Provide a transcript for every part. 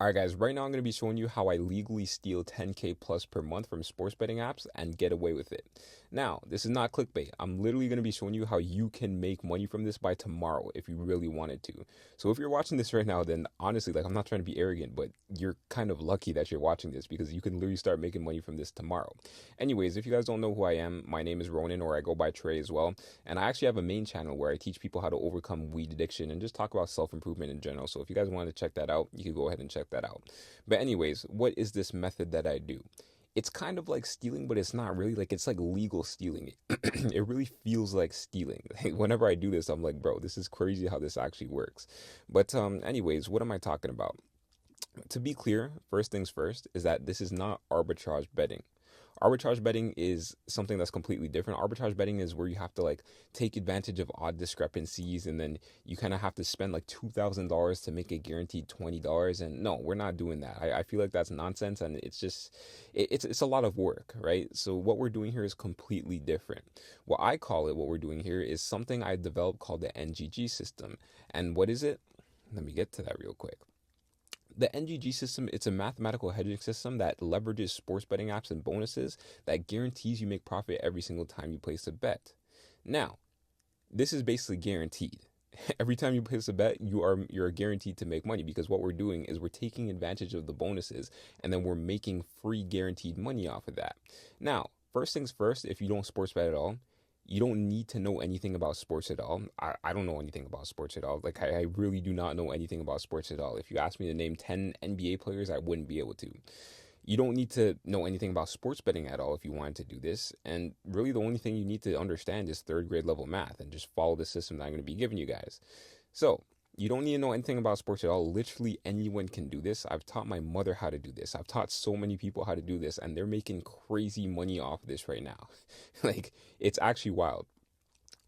Alright guys, right now I'm going to be showing you how I legally steal 10k plus per month from sports betting apps and get away with it. Now, this is not clickbait. I'm literally going to be showing you how you can make money from this by tomorrow if you really wanted to. So if you're watching this right now, then honestly, I'm not trying to be arrogant, but you're kind of lucky that you're watching this because you can literally start making money from this tomorrow. Anyways, if you guys don't know who I am, my name is Ronan, or I go by Trey as well. And I actually have a main channel where I teach people how to overcome weed addiction and just talk about self-improvement in general. So if you guys want to check that out, you can go ahead and check that out. But anyways, what is this method that I do? It's kind of like stealing, but it's not really. It's like legal stealing. It really feels like stealing. Whenever I do this, I'm like, bro, this is crazy how this actually works. But anyways, what am I talking about? To be clear, first things first is that this is not arbitrage betting. Arbitrage betting is something that's completely different. Arbitrage betting is where you have to take advantage of odd discrepancies, and then you kind of have to spend $2,000 to make a guaranteed $20. And no, we're not doing that. I feel like that's nonsense, and it's just it's a lot of work, right? So what we're doing here is completely different. What I call it, what we're doing here is something I developed called the NGG system. And what is it? Let me get to that real quick. The NGG system, it's a mathematical hedging system that leverages sports betting apps and bonuses that guarantees you make profit every single time you place a bet. Now, this is basically guaranteed. Every time you place a bet, you're guaranteed to make money, because what we're doing is we're taking advantage of the bonuses and then we're making free guaranteed money off of that. Now, first things first, if you don't sports bet at all, you don't need to know anything about sports at all. I don't know anything about sports at all. I really do not know anything about sports at all. If you ask me to name 10 NBA players, I wouldn't be able to. You don't need to know anything about sports betting at all if you wanted to do this. And really the only thing you need to understand is third grade level math and just follow the system that I'm going to be giving you guys. So you don't need to know anything about sports at all. Literally anyone can do this. I've taught my mother how to do this. I've taught so many people how to do this, and they're making crazy money off of this right now. It's actually wild.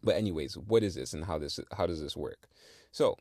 But anyways, what is this and how does this work? So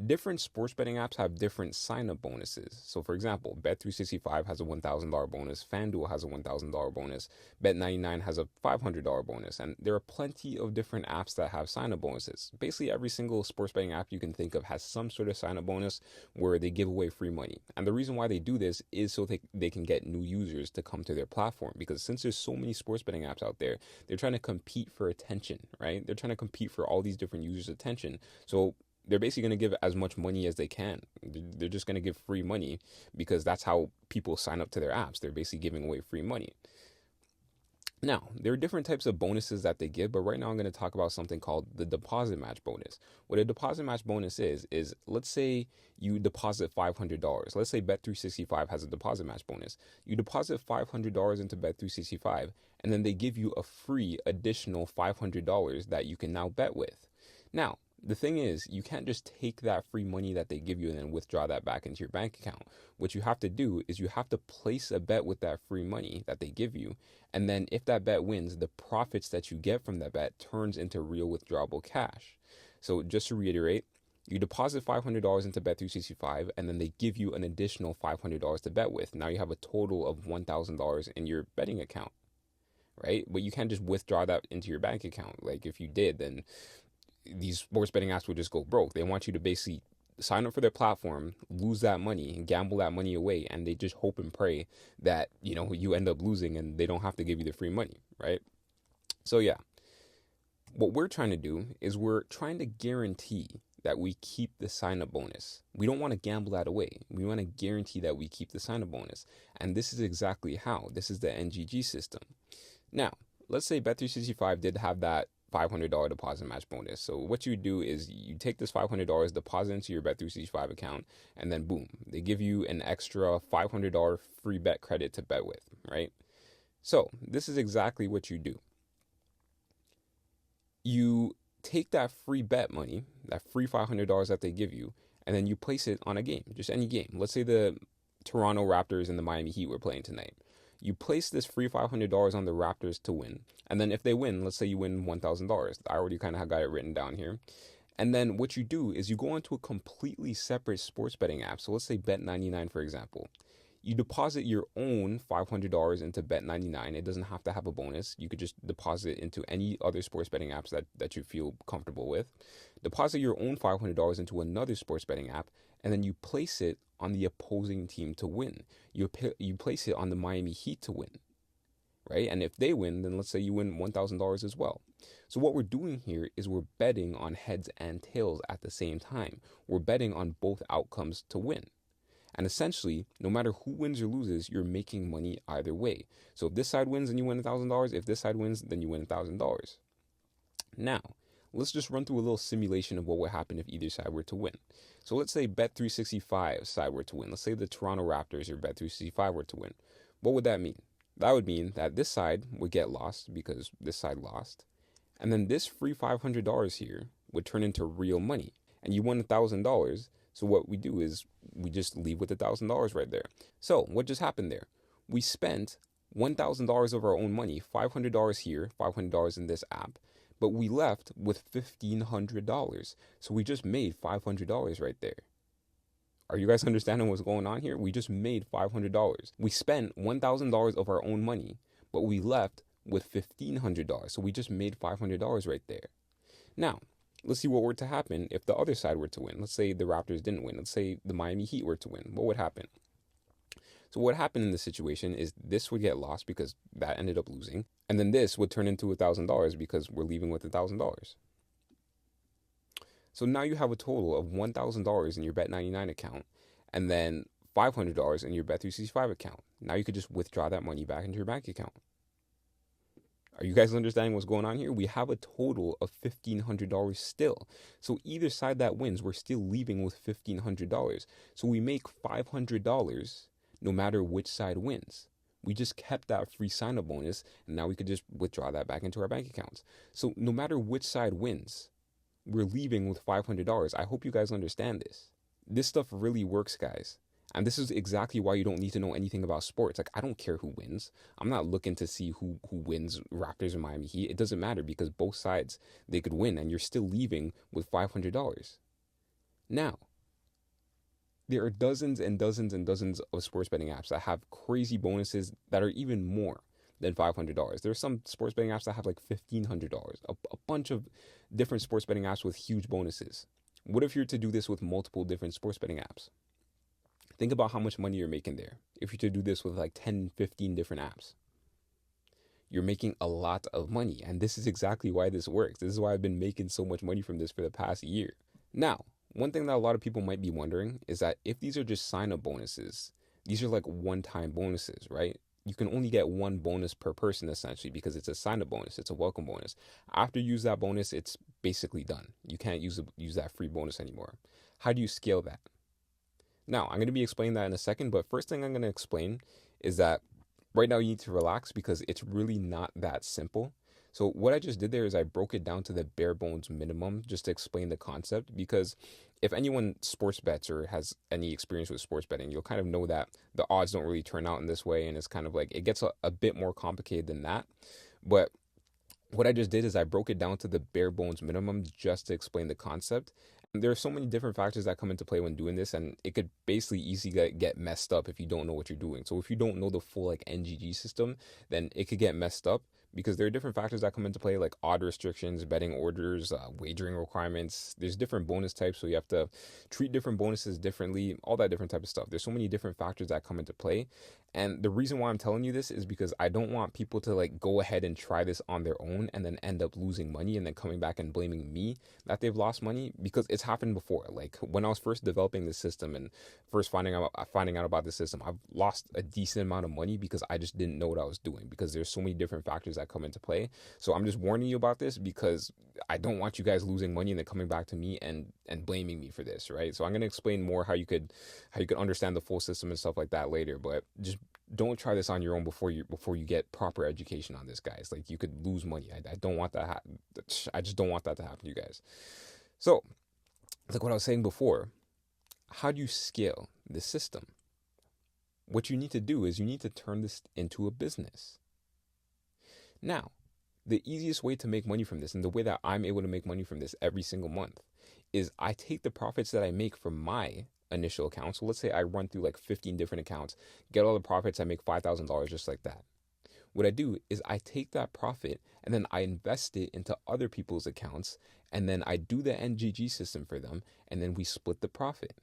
different sports betting apps have different sign-up bonuses. So for example, Bet365 has a $1,000 bonus, FanDuel has a $1,000 bonus, Bet99 has a $500 bonus, and there are plenty of different apps that have sign-up bonuses. Basically every single sports betting app you can think of has some sort of sign-up bonus where they give away free money. And the reason why they do this is so they can get new users to come to their platform, because since there's so many sports betting apps out there, they're trying to compete for attention, right? They're trying to compete for all these different users' attention. So they're basically going to give as much money as they can. They're just going to give free money because that's how people sign up to their apps. They're basically giving away free money. Now, there are different types of bonuses that they give, but right now I'm going to talk about something called the deposit match bonus. What a deposit match bonus is let's say you deposit $500. Let's say Bet365 has a deposit match bonus. You deposit $500 into Bet365, and then they give you a free additional $500 that you can now bet with. Now, the thing is, you can't just take that free money that they give you and then withdraw that back into your bank account. What you have to do is you have to place a bet with that free money that they give you. And then if that bet wins, the profits that you get from that bet turns into real withdrawable cash. So just to reiterate, you deposit $500 into Bet365, and then they give you an additional $500 to bet with. Now you have a total of $1,000 in your betting account, right? But you can't just withdraw that into your bank account. If you did, then these sports betting apps would just go broke. They want you to basically sign up for their platform, lose that money, and gamble that money away, and they just hope and pray that you end up losing and they don't have to give you the free money, right? So yeah, what we're trying to do is we're trying to guarantee that we keep the sign-up bonus. We don't want to gamble that away. We want to guarantee that we keep the sign-up bonus, and this is exactly how. This is the NGG system. Now, let's say Bet365 did have that $500 deposit match bonus. So what you do is you take this $500, deposit into your Bet365 account, and then boom, they give you an extra $500 free bet credit to bet with, right? So this is exactly what you do. You take that free bet money, that free $500 that they give you, and then you place it on a game, just any game. Let's say the Toronto Raptors and the Miami Heat were playing tonight. You place this free $500 on the Raptors to win. And then if they win, let's say you win $1,000. I already kind of got it written down here. And then what you do is you go into a completely separate sports betting app. So let's say Bet99, for example. You deposit your own $500 into Bet99. It doesn't have to have a bonus. You could just deposit into any other sports betting apps that you feel comfortable with. Deposit your own $500 into another sports betting app, and then you place it on the opposing team to win. You place it on the Miami Heat to win, right? And if they win, then let's say you win $1,000 as well. So what we're doing here is we're betting on heads and tails at the same time. We're betting on both outcomes to win. And essentially, no matter who wins or loses, you're making money either way. So if this side wins, then you win $1,000. If this side wins, then you win $1,000. Now, let's just run through a little simulation of what would happen if either side were to win. So let's say Bet365 side were to win. Let's say the Toronto Raptors or Bet365 were to win. What would that mean? That would mean that this side would get lost because this side lost. And then this free $500 here would turn into real money. And you won $1,000. So what we do is we just leave with $1,000 right there. So what just happened there? We spent $1,000 of our own money, $500 here, $500 in this app, but we left with $1,500. So we just made $500 right there. Are you guys understanding what's going on here? We just made $500. We spent $1,000 of our own money, but we left with $1,500. So we just made $500 right there. Now, let's see what were to happen if the other side were to win. Let's say the Raptors didn't win. Let's say the Miami Heat were to win. What would happen? So what happened in this situation is this would get lost because that ended up losing. And then this would turn into $1,000 because we're leaving with $1,000. So now you have a total of $1,000 in your Bet99 account and then $500 in your Bet365 account. Now you could just withdraw that money back into your bank account. Are you guys understanding what's going on here? We have a total of $1,500 still. So either side that wins, we're still leaving with $1,500. So we make $500 no matter which side wins. We just kept that free sign-up bonus, and now we could just withdraw that back into our bank accounts. So no matter which side wins, we're leaving with $500. I hope you guys understand this. This stuff really works, guys. And this is exactly why you don't need to know anything about sports. Like, I don't care who wins. I'm not looking to see who wins Raptors or Miami Heat. It doesn't matter because both sides, they could win and you're still leaving with $500. Now, there are dozens and dozens and dozens of sports betting apps that have crazy bonuses that are even more than $500. There are some sports betting apps that have like $1,500. A bunch of different sports betting apps with huge bonuses. What if you're to do this with multiple different sports betting apps? Think about how much money you're making there. If you're to do this with like 10, 15 different apps, you're making a lot of money. And this is exactly why this works. This is why I've been making so much money from this for the past year. Now, one thing that a lot of people might be wondering is that if these are just sign-up bonuses, these are like one-time bonuses, right? You can only get one bonus per person essentially because it's a sign-up bonus. It's a welcome bonus. After you use that bonus, it's basically done. You can't use that free bonus anymore. How do you scale that? Now, I'm going to be explaining that in a second, but first thing I'm going to explain is that right now you need to relax because it's really not that simple. So what I just did there is I broke it down to the bare bones minimum just to explain the concept, because if anyone sports bets or has any experience with sports betting, you'll kind of know that the odds don't really turn out in this way, and it's kind of like it gets a bit more complicated than that. But what I just did is I broke it down to the bare bones minimum just to explain the concept. There are so many different factors that come into play when doing this, and it could basically easily get messed up if you don't know what you're doing. So if you don't know the full like NGG system, then it could get messed up because there are different factors that come into play, like odd restrictions, betting orders, wagering requirements. There's different bonus types, so you have to treat different bonuses differently, all that different type of stuff. There's so many different factors that come into play. And the reason why I'm telling you this is because I don't want people to like go ahead and try this on their own and then end up losing money and then coming back and blaming me that they've lost money, because it's happened before. Like when I was first developing this system and first finding out about this system, I've lost a decent amount of money because I just didn't know what I was doing, because there's so many different factors that come into play. So I'm just warning you about this because I don't want you guys losing money and then coming back to me and blaming me for this, right? So I'm going to explain more how you could understand the full system and stuff like that later, but just don't try this on your own before you get proper education on this, guys. Like, you could lose money. I don't want that. I just don't want that to happen to you guys. So, like what I was saying before, how do you scale this system? What you need to do is you need to turn this into a business. Now, the easiest way to make money from this, and the way that I'm able to make money from this every single month, is I take the profits that I make from my initial account. So let's say I run through like 15 different accounts, get all the profits, I make $5,000 just like that. What I do is I take that profit and then I invest it into other people's accounts, and then I do the NGG system for them, and then we split the profit.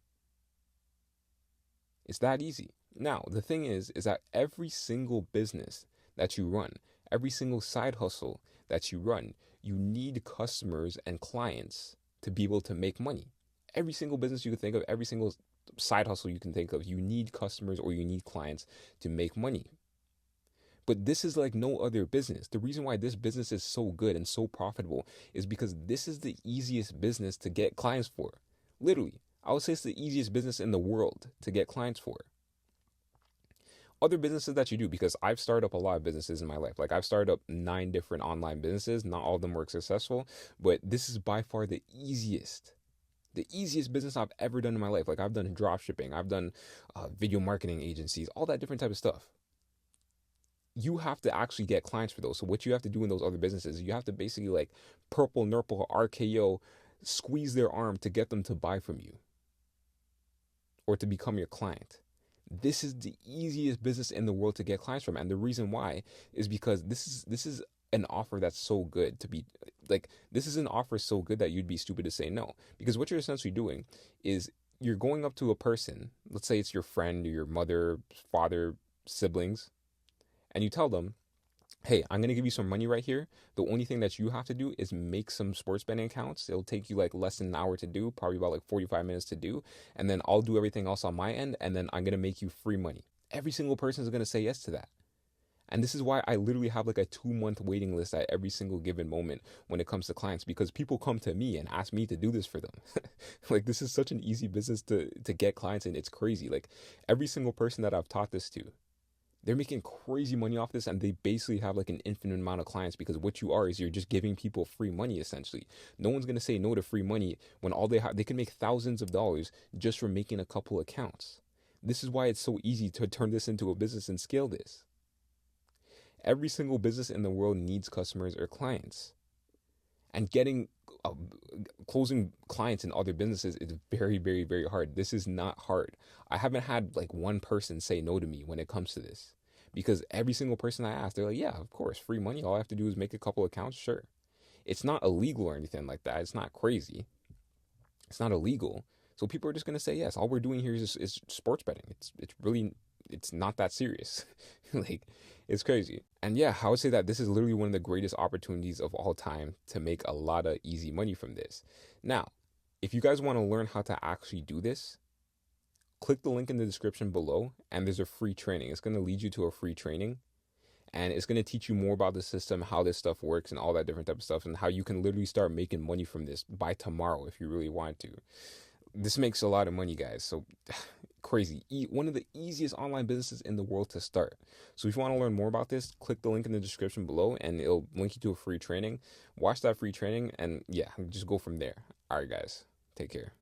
It's that easy. Now, the thing is that every single business that you run, every single side hustle that you run, you need customers and clients to be able to make money. Every single business you can think of, every single side hustle you can think of, you need customers or you need clients to make money. But this is like no other business. The reason why this business is so good and so profitable is because this is the easiest business to get clients for. Literally, I would say it's the easiest business in the world to get clients for. Other businesses that you do, because I've started up a lot of businesses in my life. Like I've started up 9 different online businesses. Not all of them were successful, but this is by far the easiest business I've ever done in my life. Like I've done drop shipping, I've done video marketing agencies, all that different type of stuff. You have to actually get clients for those. So what you have to do in those other businesses, you have to basically like purple, nurple, RKO, squeeze their arm to get them to buy from you or to become your client. This is the easiest business in the world to get clients from. And the reason why is because this is an offer that's so good to be like, this is an offer so good that you'd be stupid to say no. Because what you're essentially doing is you're going up to a person, let's say it's your friend or your mother, father, siblings, and you tell them, hey, I'm going to give you some money right here. The only thing that you have to do is make some sports betting accounts. It'll take you like less than an hour to do, probably about like 45 minutes to do. And then I'll do everything else on my end. And then I'm going to make you free money. Every single person is going to say yes to that. And this is why I literally have like a 2-month waiting list at every single given moment when it comes to clients, because people come to me and ask me to do this for them. Like this is such an easy business to get clients in. It's crazy. Like every single person that I've taught this to, they're making crazy money off this, and they basically have like an infinite amount of clients, because what you are is you're just giving people free money essentially. No one's going to say no to free money when all they can make thousands of dollars just from making a couple accounts. This is why it's so easy to turn this into a business and scale this. Every single business in the world needs customers or clients, and closing clients in other businesses is very, very, very hard. This is not hard. I haven't had like one person say no to me when it comes to this, because every single person I ask, they're like, yeah, of course, free money. All I have to do is make a couple accounts. Sure. It's not illegal or anything like that. It's not crazy. It's not illegal. So people are just going to say yes. All we're doing here is sports betting. It's not that serious. Like, it's crazy. And yeah, I would say that this is literally one of the greatest opportunities of all time to make a lot of easy money from this. Now, if you guys want to learn how to actually do this, click the link in the description below, and there's a free training. It's going to lead you to a free training, and it's going to teach you more about the system, how this stuff works, and all that different type of stuff, and how you can literally start making money from this by tomorrow if you really want to. This makes a lot of money, guys. So crazy. One of the easiest online businesses in the world to start. So if you want to learn more about this, click the link in the description below, and it'll link you to a free training. Watch that free training, and yeah, just go from there. All right, guys. Take care.